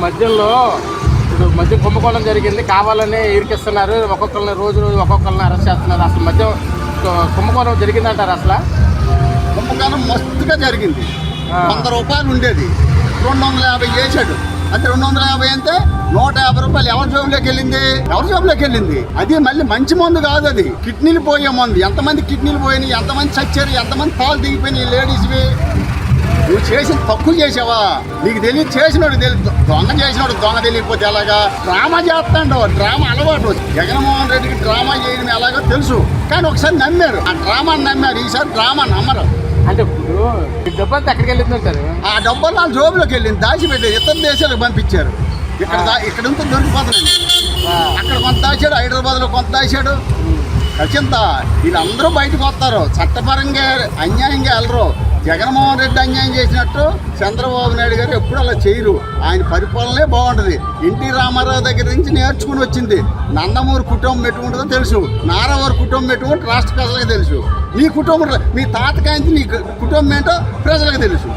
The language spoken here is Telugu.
మద్యంలో ఇప్పుడు మద్యం కుంభకోణం జరిగింది, కావాలని ఇరికిస్తున్నారు, ఒక్కొక్కరిని రోజు ఒక్కొక్కరిని అరెస్ట్ చేస్తున్నారు. అసలు మద్యం కుంభకోణం జరిగిందంటారు? అసలు కుంభకోణం మస్తుగా జరిగింది. 100 రూపాయలు ఉండేది 250 చేశాడు. అంటే 250 అంటే 150 రూపాయలు ఎవరి జోబులోకి వెళ్ళింది. అది మళ్ళీ మంచి మందు కాదు, అది కిడ్నీలు పోయే మందు. ఎంతమంది కిడ్నీలు పోయినాయి, ఎంతమంది చచ్చారు, ఎంతమంది పాలు దిగిపోయినాయి లేడీస్వి. నువ్వు చేసిన తక్కువ చేసావా? నీకు తెలియదు, చేసినోడు తెలియదు. దొంగ తెలియకపోతే ఎలాగా? డ్రామా చేస్తాడు, డ్రామా అలవాటు. జగన్మోహన్ రెడ్డికి డ్రామా చేయడం ఎలాగో తెలుసు, కానీ ఒకసారి నమ్మారు, ఆ డ్రామాని నమ్మారు. ఈసారి డ్రామా నమ్మరు. అంటే ఇప్పుడు ఈ డబ్బు అంతా ఎక్కడికి వెళ్ళిందంటారు? ఆ డబ్బులు వాళ్ళ జోబులోకి వెళ్ళింది, దాచిపెట్టారు. ఇతర దేశాలకు పంపించారు. ఇక్కడ ఉంటే దొరికిపోతున్నాయి. అక్కడ కొంత దాచాడు, హైదరాబాద్లో కొంత దాచాడు. ఖచ్చితంగా వీళ్ళందరూ బయటకు వస్తారు, చట్టపరంగా అన్యాయంగా వెళ్ళరు. జగన్మోహన్ రెడ్డి అన్యాయం చేసినట్టు చంద్రబాబు నాయుడు గారు ఎప్పుడు అలా చేయరు. ఆయన పరిపాలనే బాగుంటుంది. ఎన్టీ రామారావు దగ్గర నుంచి నేర్చుకుని వచ్చింది. నందమూరి కుటుంబం ఎటువంటిదో తెలుసు, నారావారి కుటుంబం ఎటువంటి రాష్ట్ర ప్రజలకు తెలుసు. మీ కుటుంబం, మీ తాతకాయించి నీ కుటుంబం ఏంటో ప్రజలకు తెలుసు.